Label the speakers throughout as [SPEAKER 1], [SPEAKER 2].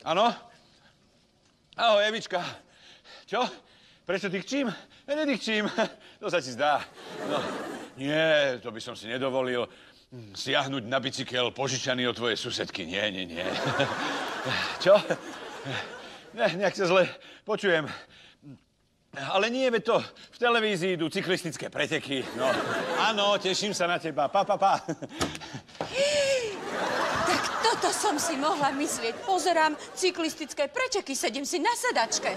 [SPEAKER 1] Áno? Ahoj, Evička. Čo? Prečo dýchčím? Nedýchčím. To sa ti zdá. No, nie, to by som si nedovolil. Siahnuť na bicykel požičaný od tvojej susedky. Nie. Čo? Nejak sa zle počujem. Ale nie, veď to v televízii idú cyklistické preteky. No, áno, teším sa na teba. Pa.
[SPEAKER 2] Tak toto som si mohla myslieť. Pozerám cyklistické preteky, sedím si na sedačke.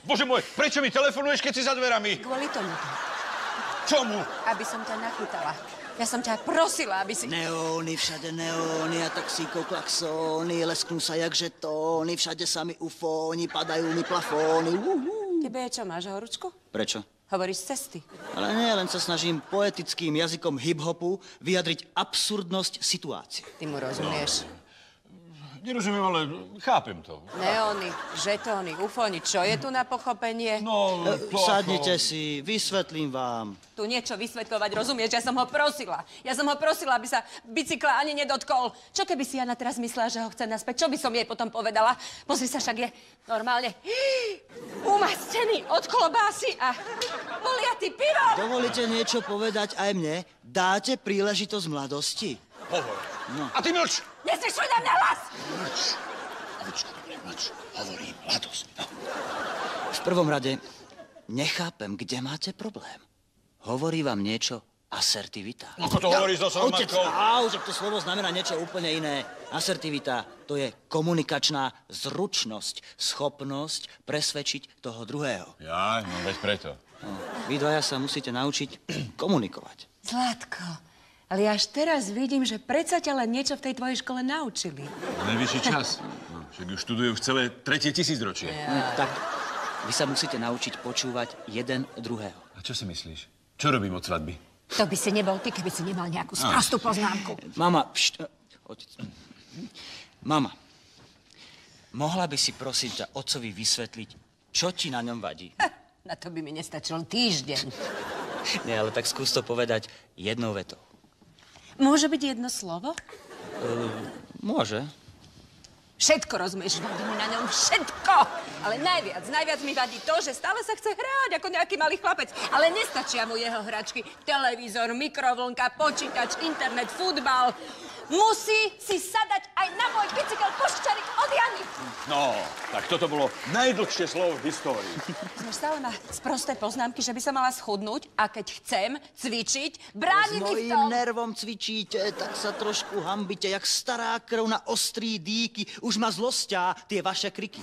[SPEAKER 1] Bože môj, prečo mi telefonuješ, keď si za dverami?
[SPEAKER 2] Kvôli tomu.
[SPEAKER 1] Čomu?
[SPEAKER 2] Aby som ťa nachytala. Ja som ťa prosila, aby si...
[SPEAKER 3] Neóny, všade neóny a taxíkov klaxóny, lesknú sa jak žetóny, všade sa mi ufóni, padajú mi plafóny.
[SPEAKER 2] Tebe je čo, máš horúčku?
[SPEAKER 3] Prečo?
[SPEAKER 2] Hovoríš z cesty.
[SPEAKER 3] Ale nie, len sa snažím poetickým jazykom hip-hopu vyjadriť absurdnosť situácie.
[SPEAKER 2] Ty mu rozumieš?
[SPEAKER 1] Nerozumiem, ale chápem to.
[SPEAKER 2] Neóny, žetóny, ufóni, čo je tu na pochopenie?
[SPEAKER 1] No, to
[SPEAKER 3] Sadnite si, vysvetlím vám.
[SPEAKER 2] Tu niečo vysvetľovať, rozumieš? Ja som ho prosila. Aby sa bicykla ani nedotkol. Čo keby si Jana teraz myslela, že ho chce naspäť? Čo by som jej potom povedala? Pozri sa, však je normálne umastený od klobásy a poliaty pivom.
[SPEAKER 3] Dovolíte niečo povedať aj mne? Dáte príležitosť mladosti?
[SPEAKER 1] Hovor.
[SPEAKER 3] No.
[SPEAKER 1] A ty mlč!
[SPEAKER 2] Nezvyšuj na mňa hlas!
[SPEAKER 3] Mlč. Hovorím mladosť. No. V prvom rade nechápem, kde máte problém. Hovorí vám niečo asertivita?
[SPEAKER 1] Ako to hovoríš so svojou matkou?
[SPEAKER 3] Že to slovo znamená niečo úplne iné. Asertivita, to je komunikačná zručnosť, schopnosť presvedčiť toho druhého.
[SPEAKER 1] Ja, no veď preto.
[SPEAKER 3] No, vy dvaja sa musíte naučiť komunikovať.
[SPEAKER 2] Zlatko, ale ja až teraz vidím, že predsa ťa len niečo v tej tvojej škole naučili.
[SPEAKER 1] Najvyšší čas. No, však už študujú v celé 3. tisícročie.
[SPEAKER 3] Ja. Tak, vy sa musíte naučiť počúvať jeden druhého.
[SPEAKER 1] A čo si myslíš? Čo robím od svadby?
[SPEAKER 2] To by si nebol ty, keby si nemal nejakú sprostú poznámku.
[SPEAKER 3] Mama, otec. Mama, mohla by si prosím ťa otcovi vysvetliť, čo ti na ňom vadí?
[SPEAKER 2] Na to by mi nestačil týždeň.
[SPEAKER 3] Nie, ale tak skús to povedať jednou vetou.
[SPEAKER 2] Môže byť jedno slovo?
[SPEAKER 3] Môže.
[SPEAKER 2] Všetko rozumieš, vadí mi na ňom všetko. Ale najviac mi vadí to, že stále sa chce hrať ako nejaký malý chlapec. Ale nestačia mu jeho hračky. Televízor, mikrovlnka, počítač, internet, futbal. Musí si sadať aj na môj bicykel požičaný od Jany.
[SPEAKER 1] No, tak toto bolo najdlhšie slovo v histórii.
[SPEAKER 2] Máš stále má sprosté poznámky, že by sa mala schudnúť a keď chcem cvičiť, bráni mi v tom.
[SPEAKER 3] S mojím nervom cvičíte, tak sa trošku hambite, jak stará krv na ostrý dýky. Už ma zlostia tie vaše kriky.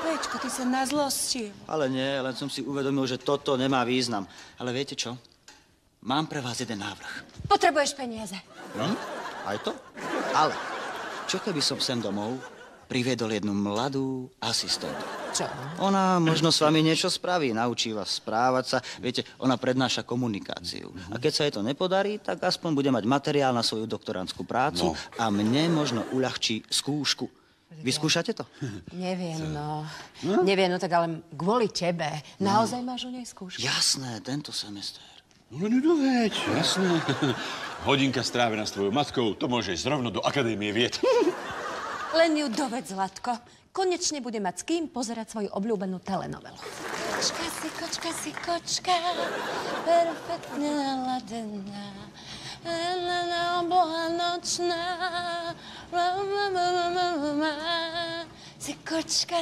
[SPEAKER 2] Pečko, ty sa nazlostil.
[SPEAKER 3] Ale nie, len som si uvedomil, že toto nemá význam. Ale viete čo? Mám pre vás jeden návrh.
[SPEAKER 2] Potrebuješ peniaze.
[SPEAKER 3] Aj to? Ale čo keby som sem domov priviedol jednu mladú asistentku?
[SPEAKER 2] Čo?
[SPEAKER 3] Ona možno s vami niečo spraví, naučí vás správať sa. Viete, ona prednáša komunikáciu. A keď sa jej to nepodarí, tak aspoň bude mať materiál na svoju doktorandskú prácu a mne možno uľahčí skúšku. Vyskúšate to?
[SPEAKER 2] Neviem, no. Neviem, no tak ale kvôli tebe. Naozaj máš o nej skúšku?
[SPEAKER 3] Jasné, tento semester.
[SPEAKER 1] No veď, jasné. Hodinka strávená s tvojou matkou, to môže ísť rovno do Akadémie vied.
[SPEAKER 2] Len ju dovedz, Zlatko. Konečne bude mať s kým pozerať svoju obľúbenú telenovelu. Kočka si, kočka, perfektne naladená, obloha nočná, si kočka.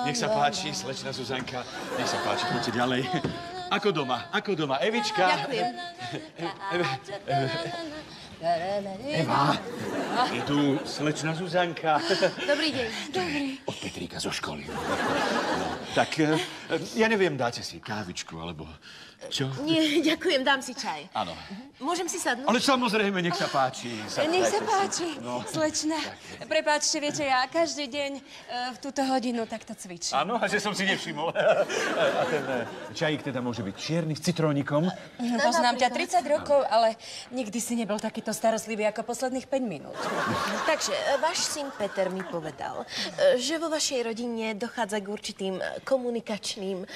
[SPEAKER 1] Nech sa páči, slečna Zuzanka, nech sa páči, poďte ďalej. Ako doma, Evička.
[SPEAKER 2] Ďakujem.
[SPEAKER 1] Eva, je tu slečna Zuzanka.
[SPEAKER 2] Dobrý deň. Dobrý.
[SPEAKER 1] Od Petríka zo školy. Tak, ja neviem, dáte si kávičku, alebo čo?
[SPEAKER 4] Nie, ďakujem, dám si čaj.
[SPEAKER 1] Áno.
[SPEAKER 4] Môžem si sadnúť?
[SPEAKER 1] Ale samozrejme, nech sa páči.
[SPEAKER 2] Nech sa páči, slečna. Prepáčte, viete, ja každý deň v túto hodinu takto cvičím.
[SPEAKER 1] Áno, a že som si nevšimol. A ten čajík teda môže byť čierny s citrónikom.
[SPEAKER 2] Poznám ťa 30 rokov, ale nikdy si nebol takýto starostlivý ako posledných 5 minút.
[SPEAKER 4] Takže váš syn Peter mi povedal, že vo vašej rodine dochádza k určitým komunikačným,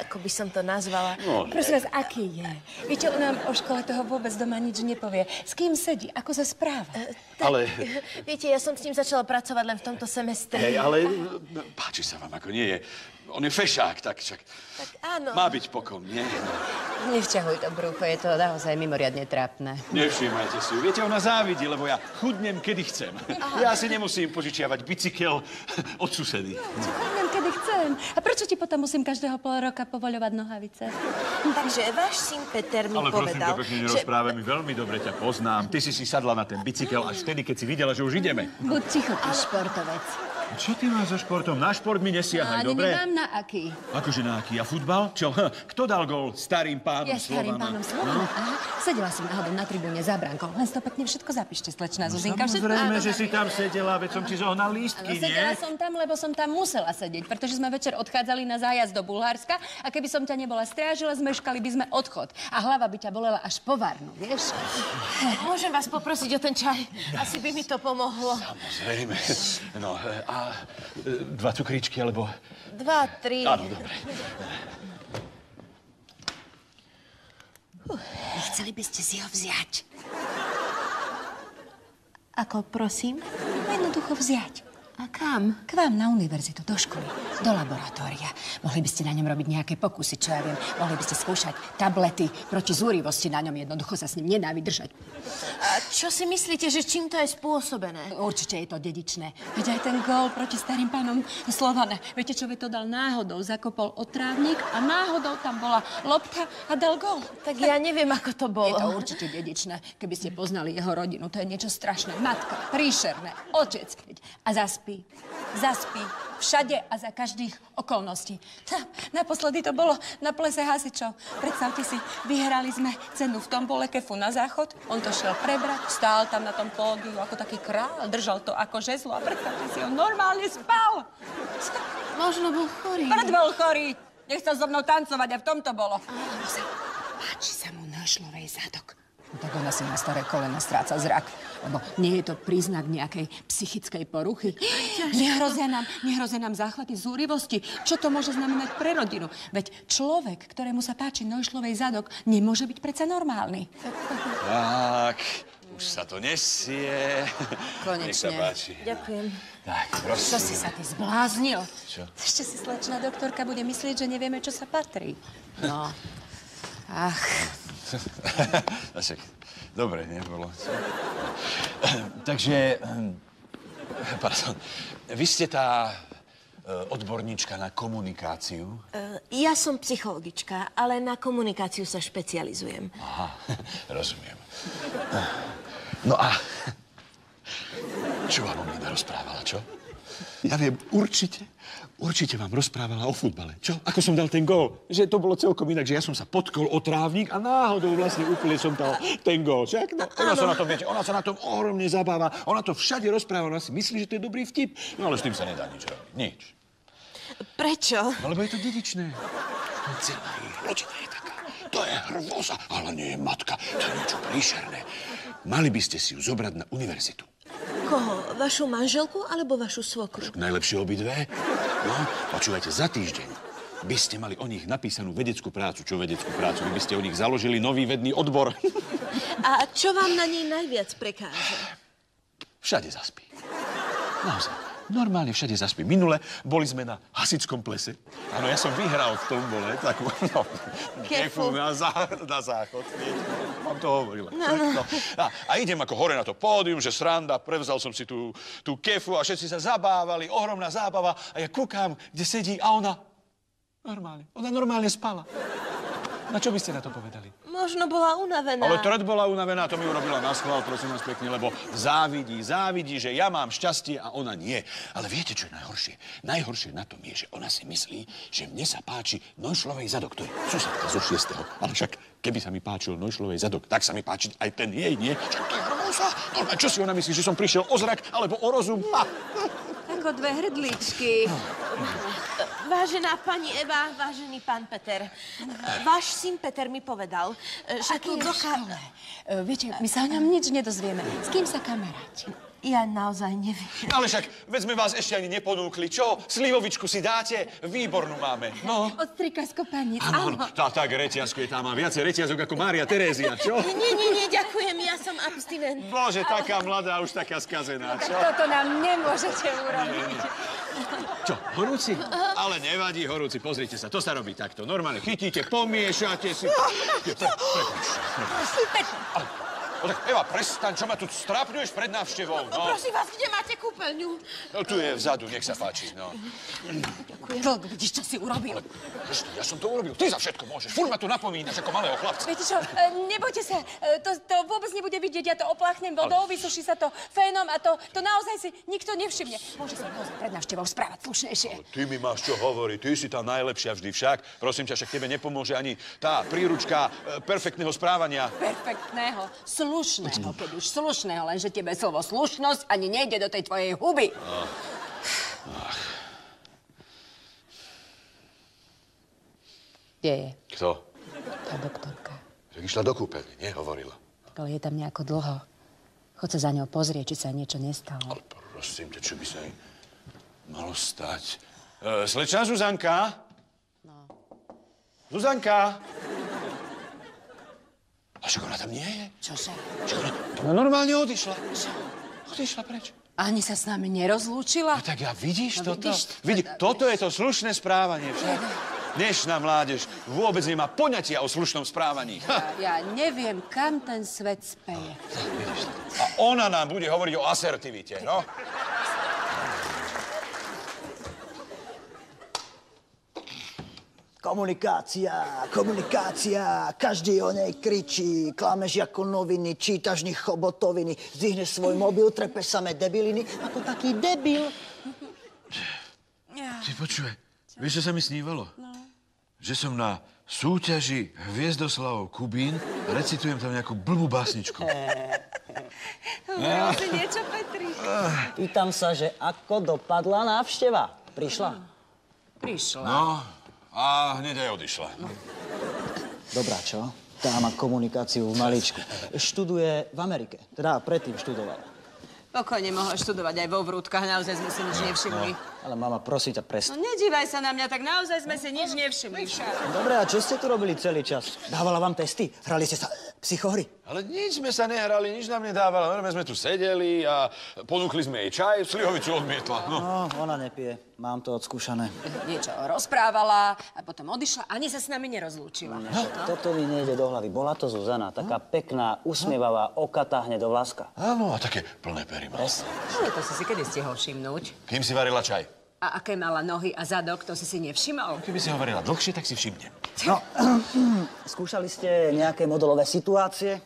[SPEAKER 4] ako by som to nazvala.
[SPEAKER 1] No,
[SPEAKER 2] Prosím vás, aký je? Viete, on nám o škole toho vôbec doma nič nepovie. S kým sedí? Ako sa správa?
[SPEAKER 1] Ale...
[SPEAKER 4] Viete, ja som s ním začala pracovať len v tomto semestri.
[SPEAKER 1] Hej, ale páči sa vám, ako nie je. On je fešák, tak však
[SPEAKER 4] Tak áno.
[SPEAKER 1] má byť pokon, nie?
[SPEAKER 2] Nevťahuj to brucho, je to naozaj mimoriadne trápne.
[SPEAKER 1] Nevšímajte si ju. Viete, ona závidí, lebo ja chudnem, kedy chcem. Ja si nemusím požičiavať bicykel od susedy.
[SPEAKER 2] Chodnem, kedy chcem. A prečo ti potom musím každého pol roka povoľovať nohavice?
[SPEAKER 4] Takže váš syn Peter mi
[SPEAKER 1] Ale prosím ťa,
[SPEAKER 4] povedal,
[SPEAKER 1] pekne nerozprávaj mi, veľmi dobre ťa poznám. Ty si sadla na ten bicykel až vtedy, keď si videla, že už ideme.
[SPEAKER 2] Buď ticho, ty športovec.
[SPEAKER 1] Čo ty máš so športom? Na šport mi nesiahaj,
[SPEAKER 2] Ani
[SPEAKER 1] dobre?
[SPEAKER 2] nemám na aký.
[SPEAKER 1] Akože na aký? A futbal? Čo? Kto dal gól starým pánom
[SPEAKER 2] Ja starým
[SPEAKER 1] Slovana?
[SPEAKER 2] pánom Slovana. Aha, sedela som náhodou na tribúne za bránkou. Len si to pekne všetko zapíšte, slečná Zuzinka. Všetko.
[SPEAKER 1] Samozrejme,
[SPEAKER 2] Áno,
[SPEAKER 1] že si tam sedela, veď som ti zohnal lístky, nie?
[SPEAKER 2] sedela som tam, lebo som tam musela sedieť, pretože sme večer odchádzali na zájazd do Bulharska a keby som ťa nebola strážila, zmeškali by sme odchod. A hlava by ťa bolela až po Varnu, vieš?
[SPEAKER 4] môžem vás poprosiť o ten čaj? Asi by mi to pomohlo.
[SPEAKER 1] Samozrejme. No, a 2 cukríčky, alebo...
[SPEAKER 4] 2, 3.
[SPEAKER 1] Áno, dobre.
[SPEAKER 2] Nechceli by ste si ho vziať.
[SPEAKER 4] Ako, prosím?
[SPEAKER 2] Jednoducho vziať.
[SPEAKER 4] A kam?
[SPEAKER 2] K vám na univerzitu, do školy, do laboratória. Mohli by ste na ňom robiť nejaké pokusy, čo ja viem. Mohli by ste skúšať tablety proti zúrivosti na ňom. Jednoducho sa s ním nedá vydržať.
[SPEAKER 4] A čo si myslíte, že čím to je spôsobené?
[SPEAKER 2] Určite je to dedičné. Veď aj ten gól proti starým pánom Slovana. Viete, čo by to dal náhodou? Zakopol otrávnik a náhodou tam bola lopta a dal gól.
[SPEAKER 4] Tak ja neviem, ako to
[SPEAKER 2] Je
[SPEAKER 4] bolo.
[SPEAKER 2] to určite dedičné. Keby ste poznali jeho rodinu, to je niečo strašné. Matka, príšerné, otec. A zaspí. Zaspí. Všade a za každých okolností. Naposledy to bolo na plese hasičov. Predstavte si, vyhrali sme cenu v tombole kefu na záchod. On to šiel prebrať, stál tam na tom pódiu ako taký král, držal to ako žezlo a predstavte si, on normálne spal.
[SPEAKER 4] Možno bol chorý.
[SPEAKER 2] Preď bol chorý. Nechcel so mnou tancovať a v tom to bolo. Páči sa mu nášľovej zadok. No tak ona si na staré kolena stráca zrak, lebo nie je to príznak nejakej psychickej poruchy. Nehrozia nám záchvaty zúrivosti. Čo to môže znamenať pre rodinu? Veď človek, ktorému sa páči Neuschlovej zadok, nemôže byť predsa normálny.
[SPEAKER 1] Tak, už sa to nesie.
[SPEAKER 2] Konečne.
[SPEAKER 1] Nech sa páči.
[SPEAKER 4] Ďakujem.
[SPEAKER 1] Tak, prosím.
[SPEAKER 2] Čo si sa ty zbláznil?
[SPEAKER 1] Čo?
[SPEAKER 2] Ešte si slečná doktorka bude myslieť, že nevieme, čo sa patrí. No. Ach.
[SPEAKER 1] Však, dobre, nebolo. Takže, pardon, vy ste tá odborníčka na komunikáciu?
[SPEAKER 4] Ja som psychologička, ale na komunikáciu sa špecializujem.
[SPEAKER 1] Aha, rozumiem. No a čo vám o mne rozprávala, čo? Ja viem, určite vám rozprávala o futbale. Čo? Ako som dal ten gól? Že to bolo celkom inak, že ja som sa potkol o trávnik a náhodou vlastne úplne som dal ten gól. Však? No, ona sa na tom ohromne zabáva. Ona to všade rozpráva. Ona si myslí, že to je dobrý vtip. No ale s tým sa nedá nič robiť. Nič.
[SPEAKER 4] Prečo?
[SPEAKER 1] No, lebo je to dedičné. Celá ich rodina je taká. To je hrôza, ale nie je matka. To je niečo príšerné. Mali by ste si ju zobrať na univerzitu.
[SPEAKER 4] Koho? Vašu manželku alebo vašu svokru?
[SPEAKER 1] Najlepšie obidve. No, počúvajte, za týždeň by ste mali o nich napísanú vedeckú prácu. Čo vedeckú prácu? Vy by ste o nich založili nový vedný odbor.
[SPEAKER 4] A čo vám na nej najviac prekáže?
[SPEAKER 1] Všade zaspí. Naozaj. Normálne všade zaspí. Minule boli sme na hasickom plese. Áno, ja som vyhral v tombole takú kefu na záchod. Vám to hovorila. No. A idem ako hore na to pódium, že sranda, prevzal som si tú kefu a všetci sa zabávali, ohromná zábava. A ja kúkam, kde sedí a ona normálne spala. Na čo by ste na to povedali?
[SPEAKER 4] Možno bola unavená.
[SPEAKER 1] Ale trd bola unavená, to mi urobila na schvál, prosím vás pekne, lebo závidí, že ja mám šťastie a ona nie. Ale viete, čo je najhoršie? Najhoršie na tom je, že ona si myslí, že mne sa páči Neuschlovej zadok, to je susedka zo 6. Ale však, keby sa mi páčil Neuschlovej zadok, tak sa mi páči aj ten jej, nie? Čo to je hrôza? A čo si ona myslí, že som prišiel o zrak alebo o rozum?
[SPEAKER 2] Ako dve hrdličky.
[SPEAKER 4] Vážená pani Eva, vážený pán Peter, váš syn Peter mi povedal, že
[SPEAKER 2] Aký je v škole? Viete, my sa o ňom nič nedozvieme. S kým sa kamaráti?
[SPEAKER 4] Ja naozaj neviem.
[SPEAKER 1] Ale však, veď sme vás ešte ani neponúkli. Čo? Slivovičku si dáte? Výbornú máme. No.
[SPEAKER 2] Od strikasko pani.
[SPEAKER 1] Áno, tak reťazku je tam. Má viacej reťazok ako Mária Terézia, čo?
[SPEAKER 4] Nie, ďakujem, ja som abstinent.
[SPEAKER 1] Bože, taká mladá, už taká skazená, čo?
[SPEAKER 2] Toto nám nemôžete urobiť.
[SPEAKER 1] Čo, horúci? Ale nevadí, horúci, pozrite sa, to sa robí takto. Normálne chytíte, pomiešate si. Ale Eva, prestaň, čo ma tu strápňuješ pred návštevou, no?
[SPEAKER 4] Prosím vás, kde máte kúpeľňu?
[SPEAKER 1] No, tu je vzadu, nech sa páči, no.
[SPEAKER 2] Vlk, vidíš, čo si urobil?
[SPEAKER 1] Ja som to urobil, ty za všetko môžeš. Furt ma tu napomínaš ako malého chlapca.
[SPEAKER 2] Viete čo, nebojte sa, to vôbec nebude vidieť, ja to opláchnem vodou, vysuší sa to fénom a to naozaj si nikto nevšimne. Môže sa naozaj pred návštevou správať slušnejšie.
[SPEAKER 1] Ty mi máš čo hovoriť, ty si tá najlepšia vždy však. Prosím ťa, však tebe nepomôže ani tá príručka perfektného správania.
[SPEAKER 2] Perfektného, slušného, keď už slušného, lenže tebe slovo slušnosť ani nejde do tej tvojej huby. Kde je?
[SPEAKER 1] Kto?
[SPEAKER 2] Tá doktorka.
[SPEAKER 1] Tak išla do kúpeľne, nehovorila.
[SPEAKER 2] Tak ale je tam nejako dlho. Chod sa za ňou pozrieť, či sa niečo nestalo.
[SPEAKER 1] Ale prosím ťa, čo by sa jej malo stať? Slečná Zuzanka?
[SPEAKER 2] No.
[SPEAKER 1] Zuzanka? A však ona tam nie je.
[SPEAKER 2] Čože?
[SPEAKER 1] Ona normálne odišla. Odišla preč.
[SPEAKER 2] Ani sa s nami nerozlúčila?
[SPEAKER 1] No tak ja vidíš
[SPEAKER 2] No
[SPEAKER 1] toto?
[SPEAKER 2] vidíš,
[SPEAKER 1] Toto je to slušné správanie však. Dnešná mládež vôbec nemá poňatia o slušnom správaní.
[SPEAKER 2] Ja neviem, kam ten svet speje.
[SPEAKER 1] A ona nám bude hovoriť o asertivite, no?
[SPEAKER 3] Komunikácia, každý o nej kričí, klameš ako noviny, čítaš nich chobotoviny, zdvihneš svoj mobil, trepeš samé debiliny, ako taký debil.
[SPEAKER 1] Ty počúvaj, vieš, čo sa mi snívalo? No. Že som na súťaži Hviezdoslavov Kubín a recitujem tam nejakú blbú básničku.
[SPEAKER 2] Hovoril si niečo, Petri?
[SPEAKER 3] Pýtam sa, že ako dopadla návšteva? Prišla?
[SPEAKER 2] Prišla.
[SPEAKER 1] No, a hneď aj odišla.
[SPEAKER 3] Dobrá, čo? Tá má komunikáciu v maličku. Študuje v Amerike. Teda predtým študovala.
[SPEAKER 2] Pokojne mohol študovať aj vo vrútkach, naozaj sme si nič nevšimli.
[SPEAKER 3] Ale mama, prosím ťa,
[SPEAKER 2] No
[SPEAKER 3] prestaň.
[SPEAKER 2] nedívaj sa na mňa, tak naozaj sme si nič nevšimli však.
[SPEAKER 3] Dobre, a čo ste tu robili celý čas? Dávala vám testy? Hrali ste sa psychohry?
[SPEAKER 1] Ale nič sme sa nehrali, nič nám nedávala. Normálne sme tu sedeli a ponúkli sme jej čaj, slivovicu odmietla. No.
[SPEAKER 3] No, ona nepije. Mám to odskúšané.
[SPEAKER 2] Niečo rozprávala a potom odišla, ani sa s nami nerozlúčila.
[SPEAKER 3] Toto mi nejde do hlavy. Bola to Zuzana, taká pekná, usmievavá, okatá hneď do vlaska.
[SPEAKER 1] Áno, a také plné pery má.
[SPEAKER 2] Ale to si kedy stihol všimnúť.
[SPEAKER 1] Kým si varila čaj?
[SPEAKER 2] A aké mala nohy a zadok, to si nevšimol?
[SPEAKER 1] Keby si ho varila dlhšie, tak si všimnem.
[SPEAKER 3] No, skúšali ste nejaké modelové situácie?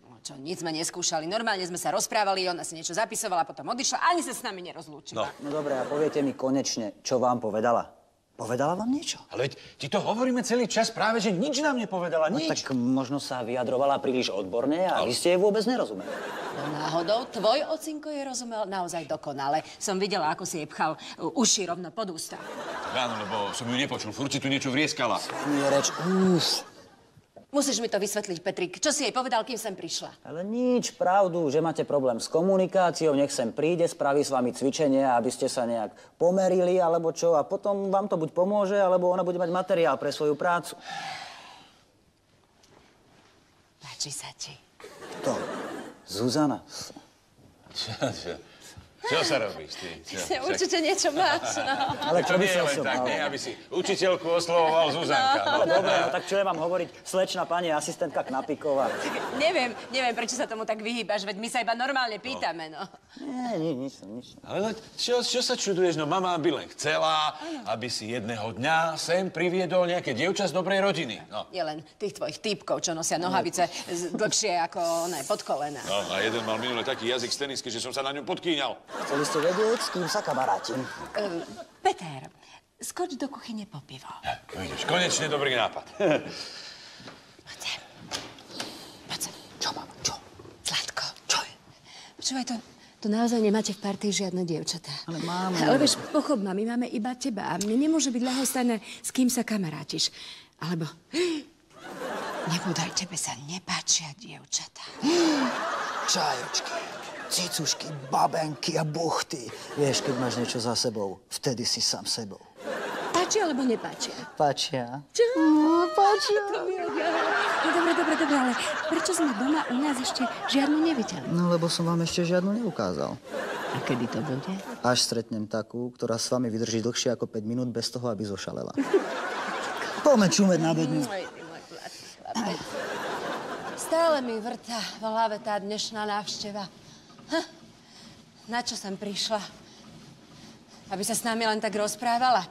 [SPEAKER 2] No čo, nic sme neskúšali. Normálne sme sa rozprávali, ona si niečo zapisovala, potom odišla, ani sa s nami nerozlúčila.
[SPEAKER 3] No dobre, a poviete mi konečne, čo vám povedala? Povedala vám niečo?
[SPEAKER 1] Ale veď ti to hovoríme celý čas práve, že nič nám nepovedala,
[SPEAKER 3] No,
[SPEAKER 1] nič.
[SPEAKER 3] tak možno sa vyjadrovala príliš odborne a vy ste jej vôbec nerozumeli.
[SPEAKER 2] No náhodou, tvoj ocinko je rozumel naozaj dokonale. Som videla, ako si jej pchal uši rovno pod ústa.
[SPEAKER 1] Tak áno, lebo som ju nepočul, furt si tu niečo vrieskala.
[SPEAKER 3] Nie reč,
[SPEAKER 2] Musíš mi to vysvetliť, Petrik. Čo si jej povedal, kým sem prišla?
[SPEAKER 3] Ale nič, pravdu, že máte problém s komunikáciou, nech sem príde, spraví s vami cvičenia, aby ste sa nejak pomerili, alebo čo, a potom vám to buď pomôže, alebo ona bude mať materiál pre svoju prácu.
[SPEAKER 2] Páči sa ti.
[SPEAKER 3] To, Zuzana.
[SPEAKER 1] Čo sa robíš ty?
[SPEAKER 2] Určite niečo máš, no.
[SPEAKER 3] Ale čo by
[SPEAKER 1] nie
[SPEAKER 3] som
[SPEAKER 1] len
[SPEAKER 3] sa
[SPEAKER 1] tak,
[SPEAKER 3] mal?
[SPEAKER 1] nie, aby si učiteľku oslovoval Zuzanka. No.
[SPEAKER 3] Dobre, no tak čo ja mám hovoriť? Slečna pani asistentka Knapiková.
[SPEAKER 2] Neviem, prečo sa tomu tak vyhýbaš, veď my sa iba normálne pýtame, no.
[SPEAKER 3] Nie, nič.
[SPEAKER 1] Ale čo sa čuduješ? No mama by len chcela, aby si jedného dňa sem priviedol nejaké dievča z dobrej rodiny. No.
[SPEAKER 2] Nie len tých tvojich týpkov, čo nosia nohavice dlhšie ako pod kolena.
[SPEAKER 1] No, a jeden mal minule taký jazyk z tenisky, že som sa na ňom podkýňal.
[SPEAKER 3] Chceli ste vedieť, s kým sa kamarátim?
[SPEAKER 2] Peter, skoč do kuchyne po pivo.
[SPEAKER 1] No vidíš, konečne dobrý nápad.
[SPEAKER 2] Poď sem.
[SPEAKER 3] Čo, mama, čo?
[SPEAKER 2] Zlatko.
[SPEAKER 3] Čo je?
[SPEAKER 2] Počúvaj, to naozaj nemáte v partii žiadne dievčatá.
[SPEAKER 3] Ale mám.
[SPEAKER 2] Ale vieš, pochop ma, my máme iba teba a mne nemôže byť ľahostajné, s kým sa kamarátiš. Alebo... Nebudaj, tebe sa nepáčia dievčatá.
[SPEAKER 3] Čajočky. cicušky, babenky a buchty. Vieš, keď máš niečo za sebou, vtedy si sám sebou.
[SPEAKER 2] Páčia alebo nepáčia?
[SPEAKER 3] Páčia.
[SPEAKER 2] Čo?
[SPEAKER 3] Páčia.
[SPEAKER 2] To mi odľahlo. No dobre, ale prečo sme doma u nás ešte žiadnu nevideli?
[SPEAKER 3] No, lebo som vám ešte žiadnu neukázal.
[SPEAKER 2] A kedy to bude?
[SPEAKER 3] Až stretnem takú, ktorá s vami vydrží dlhšie ako 5 minút bez toho, aby zošalela. Poďme čumeť na bedňu.
[SPEAKER 2] Môj chlapec. Stále mi vrta v hlave tá dnešná návšteva. Na čo som prišla? Aby sa s nami len tak rozprávala?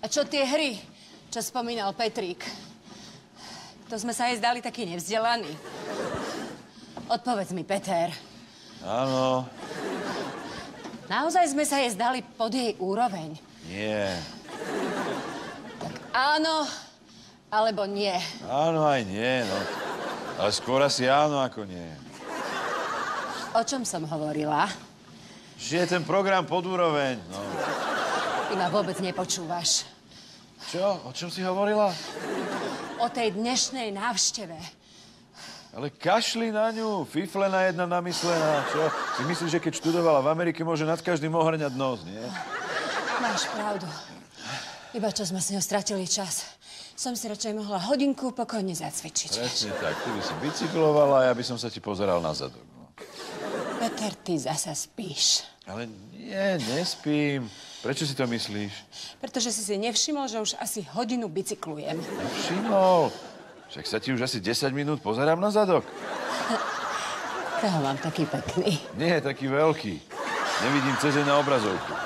[SPEAKER 2] A čo tie hry, čo spomínal Petrík? To sme sa jej zdali takí nevzdelaní. Odpovedz mi, Peter.
[SPEAKER 1] Áno.
[SPEAKER 2] Naozaj sme sa jej zdali pod jej úroveň?
[SPEAKER 1] Nie.
[SPEAKER 2] Áno, alebo nie.
[SPEAKER 1] Áno aj nie, no. Ale skôr asi áno ako nie.
[SPEAKER 2] O čom som hovorila?
[SPEAKER 1] Že je ten program pod úroveň, no.
[SPEAKER 2] Ty ma vôbec nepočúvaš.
[SPEAKER 1] Čo? O čom si hovorila?
[SPEAKER 2] O tej dnešnej návšteve.
[SPEAKER 1] Ale kašli na ňu, fiflena jedna namyslená, čo? Si myslíš, že keď študovala v Amerike, môže nad každým ohrňať nos, nie?
[SPEAKER 2] Máš pravdu. Iba čo sme s ňou stratili čas. Som si radšej mohla hodinku pokojne zacvičiť.
[SPEAKER 1] Presne tak, ty by si bicyklovala a ja by som sa ti pozeral na zadok. No.
[SPEAKER 2] Peter, ty zasa spíš.
[SPEAKER 1] Ale nie, nespím. Prečo si to myslíš?
[SPEAKER 2] Pretože si nevšimol, že už asi hodinu bicyklujem.
[SPEAKER 1] Všimol. Však sa ti už asi 10 minút pozerám na zadok.
[SPEAKER 2] Toho mám taký pekný.
[SPEAKER 1] Nie, taký veľký. Nevidím cez na obrazovku.